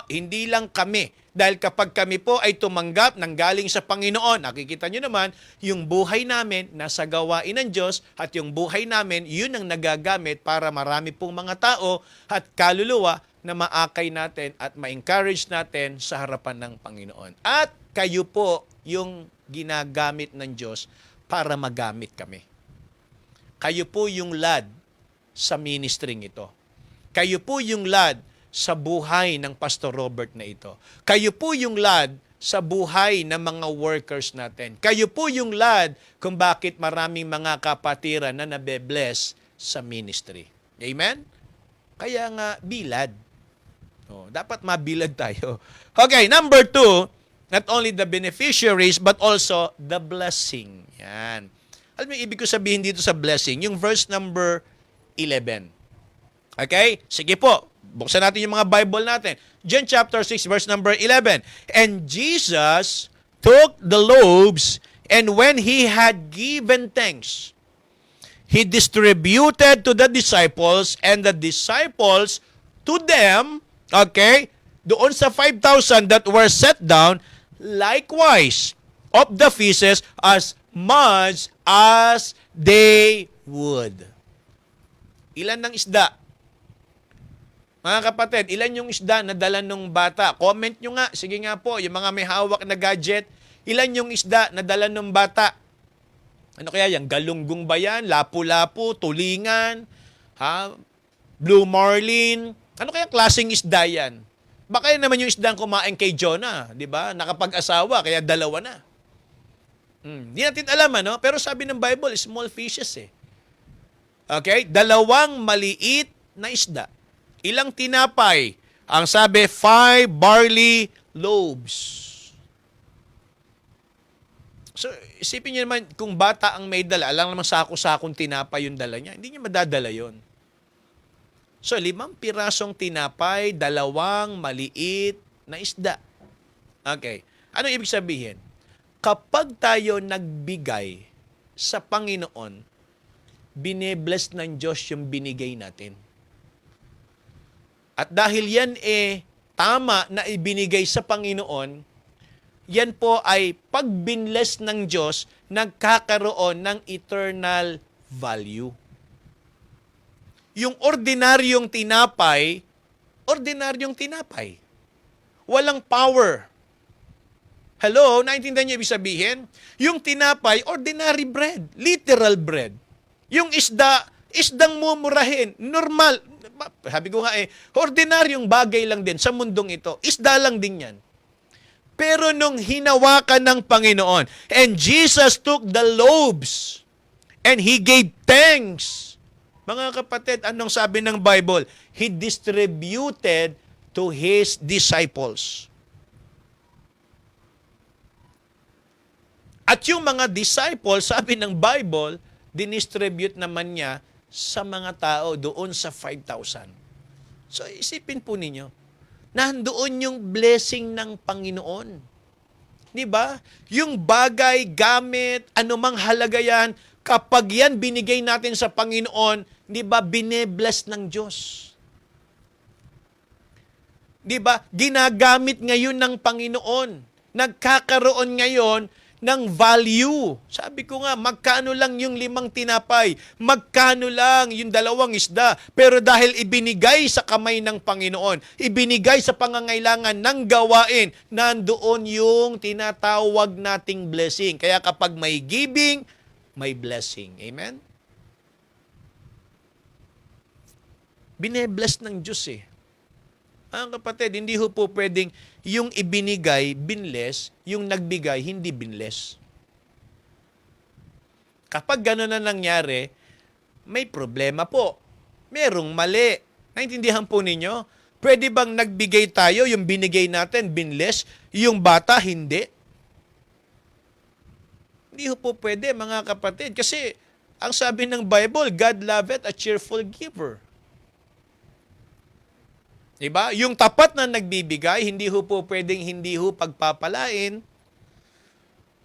Speaker 1: Hindi lang kami. Dahil kapag kami po ay tumanggap ng galing sa Panginoon, nakikita nyo naman, yung buhay namin nasa gawain ng Diyos at yung buhay namin, yun ang nagagamit para marami pong mga tao at kaluluwa na maakay natin at ma-encourage natin sa harapan ng Panginoon. At kayo po yung ginagamit ng Diyos para magamit kami. Kayo po yung lad sa ministering ito. Kayo po yung lad sa buhay ng Pastor Robert na ito. Kayo po yung lad sa buhay ng mga workers natin. Kayo po yung lad kung bakit maraming mga kapatiran na nabe-bless sa ministry. Amen? Kaya nga, bilad. Dapat mabilad tayo. Okay, number 2, not only the beneficiaries, but also the blessing. Yan. Alam mo yung ibig ko sabihin dito sa blessing? Yung verse number 11. Okay? Sige po. Buksan natin yung mga Bible natin. John chapter 6, verse number 11. And Jesus took the loaves, and when he had given thanks, he distributed to the disciples, and the disciples to them, okay, doon sa 5,000 that were set down, likewise of the fishes as much as they would. Ilan ng isda? Mga kapatid, ilan yung isda na dala nung bata? Comment nyo nga. Sige nga po, yung mga may hawak na gadget, ilan yung isda na dala nung bata? Ano kaya yan? Galunggong ba yan? Lapu-lapu? Tulingan? Blue marlin? Ano kaya klaseng isda yan? Baka yan naman yung isda kumain kay Jonah, di ba? Nakapag-asawa, kaya dalawa na. Di natin alam, ano? Pero sabi ng Bible, small fishes eh. Okay? 2 maliit na isda. Ilang tinapay? Ang sabi, 5 barley loaves. So, isipin niyo naman, kung bata ang may dala, alam naman sako-sakong tinapay yung dala niya, hindi niya madadala yon. So, 5 pirasong tinapay, 2 maliit na isda. Okay. Ano ibig sabihin? kapag tayo nagbigay sa Panginoon, binebless ng Diyos yung binigay natin. At dahil yan tama na ibinigay sa Panginoon, yan po ay pag-binless ng Diyos, nagkakaroon ng eternal value. Yung ordinaryong tinapay, walang power. Hello, naintindihan niyo ibig sabihin? Yung tinapay, ordinary bread, literal bread. Yung isdang mumurahin, normal. Sabi ko nga ordinaryong bagay lang din sa mundong ito. Isda lang din yan. Pero nung hinawakan ng Panginoon, and Jesus took the loaves, and He gave thanks. Mga kapatid, anong sabi ng Bible? He distributed to His disciples. At yung mga disciples, sabi ng Bible, dinistribute naman niya sa mga tao doon sa 5,000. So isipin po ninyo, nandoon yung blessing ng Panginoon. Di ba? Yung bagay, gamit, anumang halaga yan, kapag yan binigay natin sa Panginoon, di ba, binebless ng Diyos. Di ba? Ginagamit ngayon ng Panginoon. Nagkakaroon ngayon ng value. Sabi ko nga, magkano lang yung 5 tinapay? Magkano lang yung 2 isda? Pero dahil ibinigay sa kamay ng Panginoon, ibinigay sa pangangailangan ng gawain, nandoon yung tinatawag nating blessing. Kaya kapag may giving, may blessing. Amen? Binebless ng Diyos Ang kapatid, hindi ho po pwedeng yung ibinigay, binless, yung nagbigay, hindi binless. Kapag gano'n na nangyari, may problema po. Merong mali. Naintindihan po ninyo? Pwede bang nagbigay tayo, yung binigay natin, binless, yung bata, hindi? Hindi ho po pwede, mga kapatid. Kasi, ang sabi ng Bible, God loveth a cheerful giver. Diba? Yung tapat na nagbibigay, hindi ho po pwedeng hindi ho pagpapalain.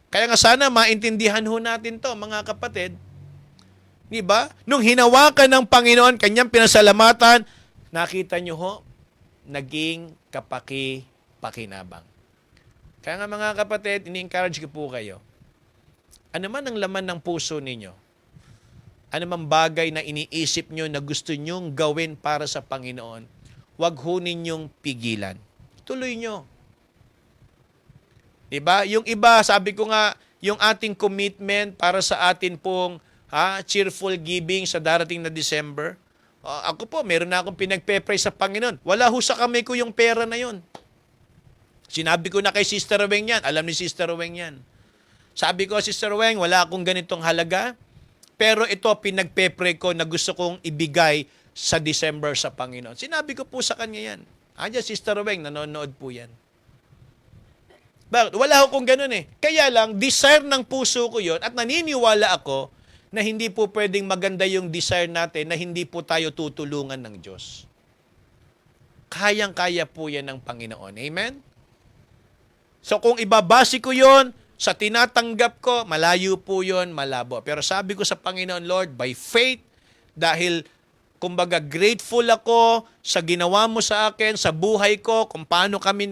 Speaker 1: Kaya nga sana maintindihan ho natin to, mga kapatid. Diba? Nung hinawakan ng Panginoon, kanyang pinasalamatan, nakita nyo ho, naging kapaki-pakinabang. Kaya nga mga kapatid, ini-encourage ko po kayo. Ano man ang laman ng puso ninyo, ano man bagay na iniisip nyo na gusto nyong gawin para sa Panginoon, wag ho ninyong pigilan. Tuloy nyo. Diba? Yung iba, sabi ko nga, yung ating commitment para sa atin pong cheerful giving sa darating na December. Ako po, meron na akong pinagpe-pray sa Panginoon. Wala ho sa kamay ko yung pera na yon. Sinabi ko na kay Sister Weng yan. Alam ni Sister Weng yan. Sabi ko, Sister Weng, wala akong ganitong halaga. Pero ito, pinagpe-pray ko na gusto kong ibigay sa December sa Panginoon. Sinabi ko po sa kanya yan. Sister Weng, nanonood po yan. Bakit? Wala akong ganun Kaya lang, desire ng puso ko yon at naniniwala ako na hindi po pwedeng maganda yung desire natin na hindi po tayo tutulungan ng Diyos. Kayang-kaya po yan ng Panginoon. Amen? So kung ibabase ko yon sa tinatanggap ko, malayo po yon, malabo. Pero sabi ko sa Panginoon, Lord, by faith, dahil kumbaga, grateful ako sa ginawa mo sa akin, sa buhay ko, kung paano kami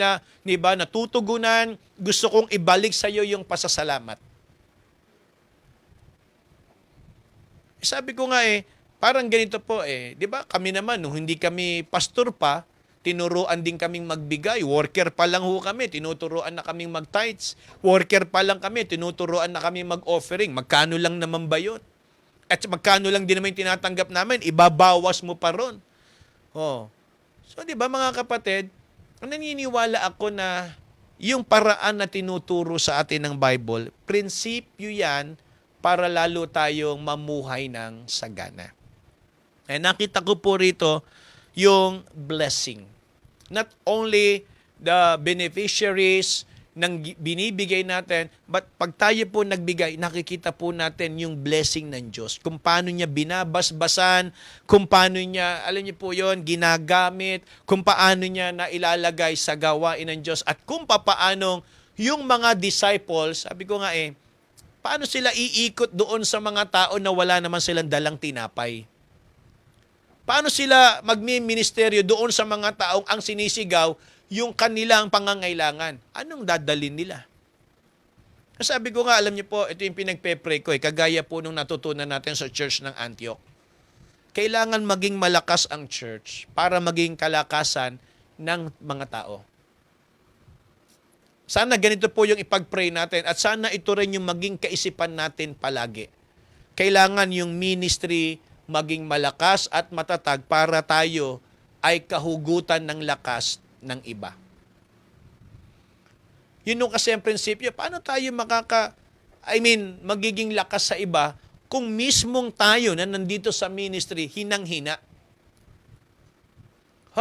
Speaker 1: natutugunan. Gusto kong ibalik sa iyo yung pasasalamat. Sabi ko nga parang ganito po di ba? Kami naman, nung hindi kami pastor pa, tinuruan din kaming magbigay. Worker pa lang ho kami, tinuturuan na kaming mag-tithes. Worker pa lang kami, tinuturuan na kaming mag-offering. Magkano lang naman ba yun? At magkano lang din naman yung tinatanggap namin, ibabawas mo pa ron. So, di ba mga kapatid, naniniwala ako na yung paraan na tinuturo sa atin ng Bible, prinsipyo yan para lalo tayong mamuhay ng sagana. Nakita ko po rito yung blessing. Not only the beneficiaries ng binibigay natin, but pag tayo po nagbigay, nakikita po natin yung blessing ng Diyos. Kung paano niya binabasbasan, kung paano niya, alam niyo po yon, ginagamit, kung paano niya na ilalagay sa gawain ng Diyos, at kung paanong yung mga disciples, sabi ko nga paano sila iikot doon sa mga tao na wala naman silang dalang tinapay? Paano sila magmi-ministeryo doon sa mga taong ang sinisigaw yung kanilang pangangailangan? Anong dadalin nila? Sabi ko nga, alam niyo po, ito yung pinagpe-pray ko kagaya po nung natutunan natin sa church ng Antioch. Kailangan maging malakas ang church para maging kalakasan ng mga tao. Sana ganito po yung ipag-pray natin at sana ito rin yung maging kaisipan natin palagi. Kailangan yung ministry maging malakas at matatag para tayo ay kahugutan ng lakas ng iba. Yun yung kasi ang prinsipyo. Paano tayo magiging lakas sa iba kung mismong tayo na nandito sa ministry, hinang-hina?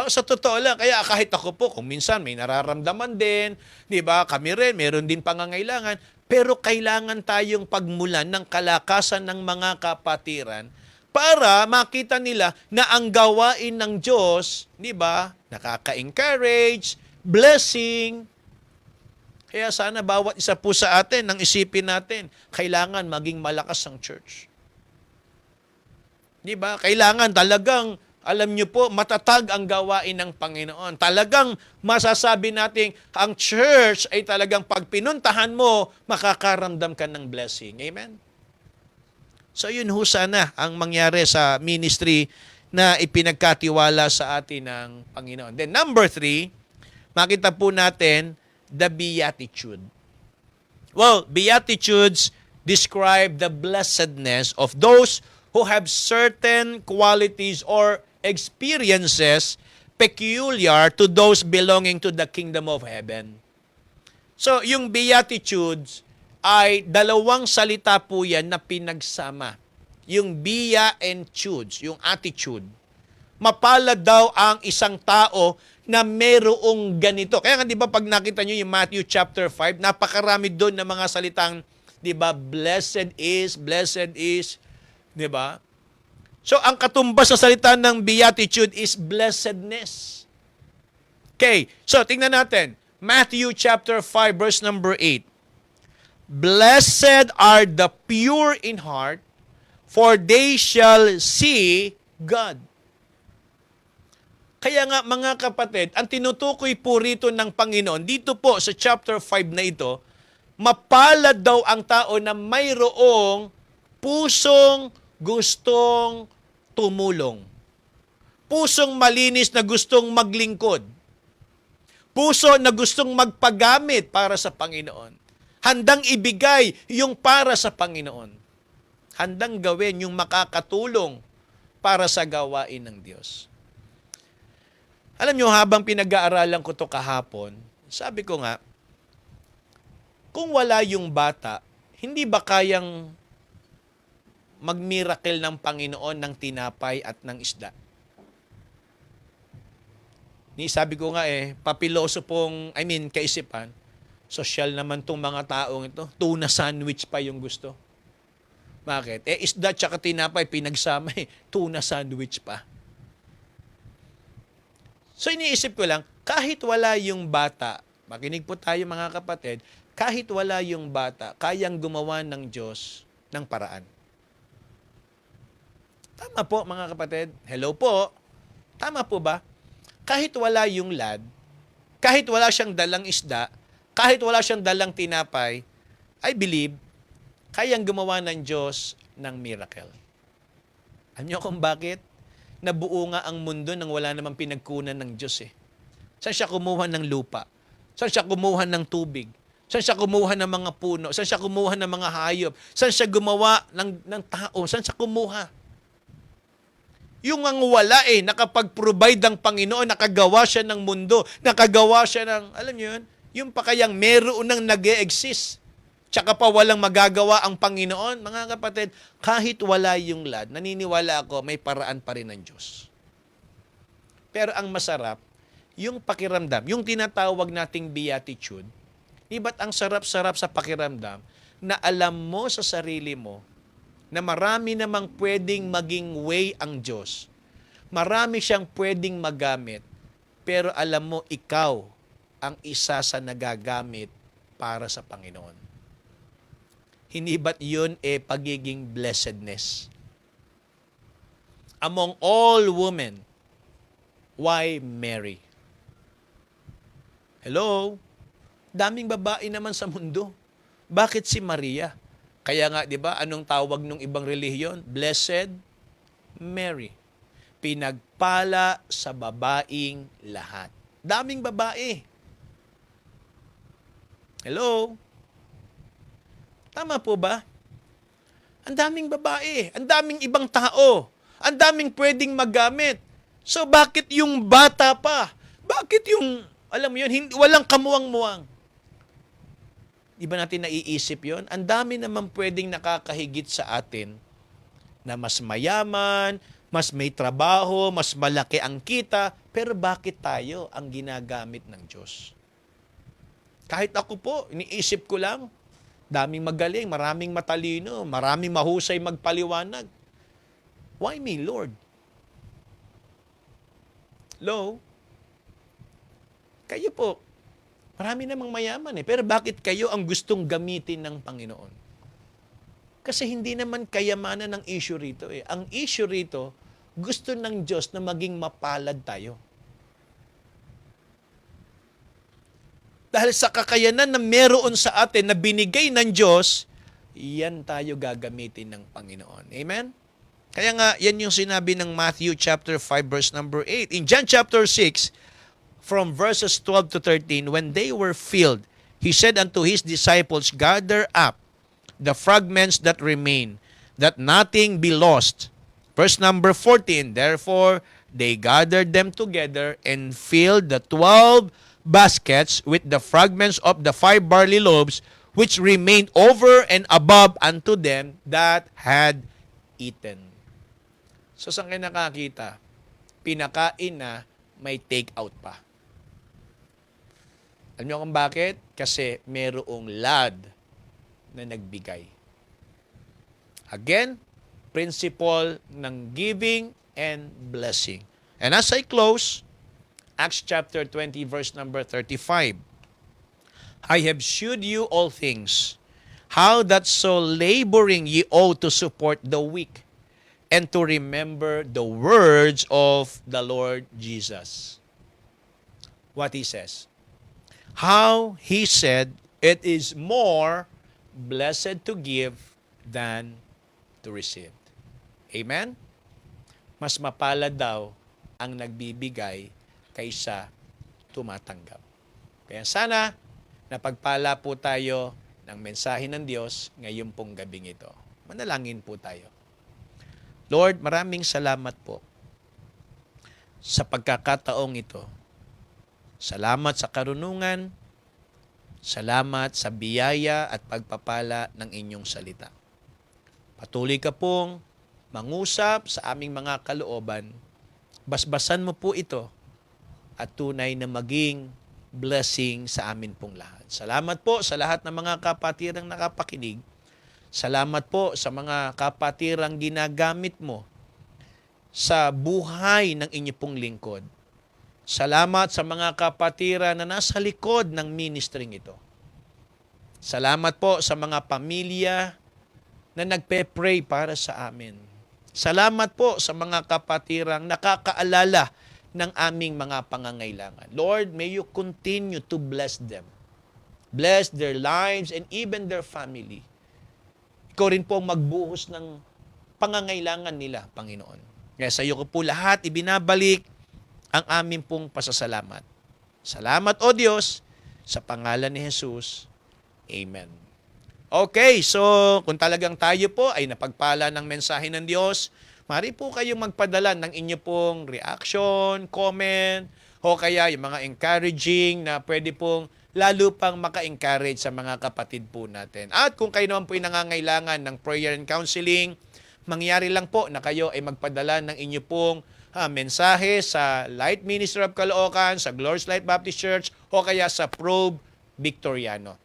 Speaker 1: Sa totoo lang, kaya kahit ako po, kung minsan may nararamdaman din, di ba, kami rin, meron din pangangailangan, pero kailangan tayong pagmulan ng kalakasan ng mga kapatiran para makita nila na ang gawain ng Diyos, di ba, nakaka-encourage, blessing. Kaya sana bawat isa po sa atin, nang isipin natin, kailangan maging malakas ang church. Di ba? Kailangan talagang, alam niyo po, matatag ang gawain ng Panginoon. Talagang masasabi natin, ang church ay talagang pag pinuntahan mo, makakaramdam ka ng blessing. Amen? So yun ho sana ang mangyari sa ministry na ipinagkatiwala sa atin ng Panginoon. Then number 3, makita po natin the Beatitude. Well, Beatitudes describe the blessedness of those who have certain qualities or experiences peculiar to those belonging to the kingdom of heaven. So, yung Beatitudes ay dalawang salita po yan na pinagsama. Yung Bea and Tudes, yung attitude. Mapalad daw ang isang tao na merong ganito. Kaya nga, di ba, pag nakita nyo yung Matthew chapter 5, napakarami doon na mga salitang, di ba, blessed is, di ba? So, ang katumbas sa salita ng Beatitude is blessedness. Okay, so tingnan natin. Matthew chapter 5, verse number 8. Blessed are the pure in heart, for they shall see God. Kaya nga mga kapatid, ang tinutukoy po rito ng Panginoon, dito po sa chapter 5 na ito, mapalad daw ang tao na mayroong pusong gustong tumulong. Pusong malinis na gustong maglingkod. Puso na gustong magpagamit para sa Panginoon. Handang ibigay yung para sa Panginoon. Handang gawin yung makakatulong para sa gawain ng Diyos. Alam nyo, habang pinag-aaralan ko to kahapon, sabi ko nga, kung wala yung bata, hindi ba kayang mag-miracle ng Panginoon ng tinapay at ng isda? Sabi ko nga papiloso pong, kaisipan, social naman tong mga taong ito, tuna sandwich pa yung gusto. Bakit? Isda tsaka tinapay, pinagsama tuna sandwich pa. So iniisip ko lang, kahit wala yung bata, makinig po tayo mga kapatid, kahit wala yung bata, kayang gumawa ng Diyos ng paraan. Tama po mga kapatid. Hello po. Tama po ba? Kahit wala yung lad, kahit wala siyang dalang isda, kahit wala siyang dalang tinapay, I believe, kayang gumawa ng Diyos ng miracle. Alam niyo kung bakit? Nabuo nga ang mundo nang wala namang pinagkunan ng Diyos Saan siya kumuha ng lupa? Saan siya kumuha ng tubig? Saan siya kumuha ng mga puno? Saan siya kumuha ng mga hayop? Saan siya gumawa ng tao? Saan siya kumuha? Yung ang wala nakapag-provide ang Panginoon, nakagawa siya ng mundo, nakagawa siya ng, alam niyo yun, yung pa kayang meron nang nag-e-exist, tsaka pa walang magagawa ang Panginoon, mga kapatid, kahit wala yung lad, naniniwala ako, may paraan pa rin ng Diyos. Pero ang masarap, yung pakiramdam, yung tinatawag nating beatitude, ba't ang sarap-sarap sa pakiramdam na alam mo sa sarili mo na marami namang pwedeng maging way ang Diyos. Marami siyang pwedeng magamit, pero alam mo, ikaw ang isa sa nagagamit para sa Panginoon. Hindi ba't yun pagiging blessedness? Among all women, why Mary? Hello? Daming babae naman sa mundo. Bakit si Maria? Kaya nga, di ba, anong tawag ng ibang relihiyon? Blessed Mary. Pinagpala sa babaing lahat. Daming babae. Hello? Tama po ba? Ang daming babae, ang daming ibang tao, ang daming pwedeng magamit. So bakit yung bata pa? Bakit yung, alam mo yun, walang kamuwang-muwang? Di ba natin naiisip yon? Ang dami naman pwedeng nakakahigit sa atin na mas mayaman, mas may trabaho, mas malaki ang kita, pero bakit tayo ang ginagamit ng Diyos? Kahit ako po, iniisip ko lang, daming magaling, maraming matalino, maraming mahusay magpaliwanag. Why me, Lord? Hello? Kayo po, marami namang mayaman pero bakit kayo ang gustong gamitin ng Panginoon? Kasi hindi naman kayamanan ang issue rito Ang issue rito, gusto ng Diyos na maging mapalad tayo. Dahil sa kakayanan na meron sa atin na binigay ng Diyos, yan tayo gagamitin ng Panginoon. Amen? Kaya nga, yan yung sinabi ng Matthew chapter 5 verse number 8. In John chapter 6, from verses 12 to 13, when they were filled, He said unto His disciples, gather up the fragments that remain, that nothing be lost. Verse number 14, therefore they gathered them together and filled the 12 baskets with the fragments of the 5 barley loaves, which remained over and above unto them that had eaten. So saan kayo nakakita? Pinakain na, may take out pa. Alam niyo kung bakit? Kasi merong lad na nagbigay. Again, principle ng giving and blessing. And as I close, Acts chapter 20 verse number 35. I have shewed you all things, how that so laboring ye ought to support the weak, and to remember the words of the Lord Jesus. What He says. How He said, it is more blessed to give than to receive. Amen? Mas mapalad daw ang nagbibigay kaysa tumatanggap. Kaya sana, napagpala po tayo ng mensahe ng Diyos ngayon pong gabing ito. Manalangin po tayo. Lord, maraming salamat po sa pagkakataong ito. Salamat sa karunungan, salamat sa biyaya at pagpapala ng inyong salita. Patuloy ka pong mangusap sa aming mga kalooban. Basbasan mo po ito at tunay na maging blessing sa amin pong lahat. Salamat po sa lahat ng mga kapatirang nakapakinig. Salamat po sa mga kapatirang ginagamit mo sa buhay ng inyo pong lingkod. Salamat sa mga kapatira na nasa likod ng ministering ito. Salamat po sa mga pamilya na nagpe-pray para sa amin. Salamat po sa mga kapatirang nakakaalala ng aming mga pangangailangan. Lord, may you continue to bless them. Bless their lives and even their family. Ikaw rin po magbuhos ng pangangailangan nila, Panginoon. Kaya sa iyo ko po lahat ibinabalik ang aming pong pasasalamat. Salamat, O Diyos, sa pangalan ni Jesus. Amen. Okay, so kung talagang tayo po ay napagpala ng mensahe ng Diyos, mari po kayong magpadala ng inyo pong reaction, comment, o kaya yung mga encouraging na pwede pong lalo pang maka-encourage sa mga kapatid po natin. At kung kayo naman po ay nangangailangan ng prayer and counseling, mangyari lang po na kayo ay magpadala ng inyo pong mensahe sa Light Ministry of Caloocan, sa Glorious Light Baptist Church, o kaya sa Probe Victoriano.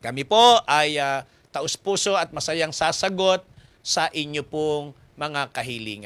Speaker 1: Kami po ay taus-puso at masayang sasagot sa inyo pong mga kahilingan.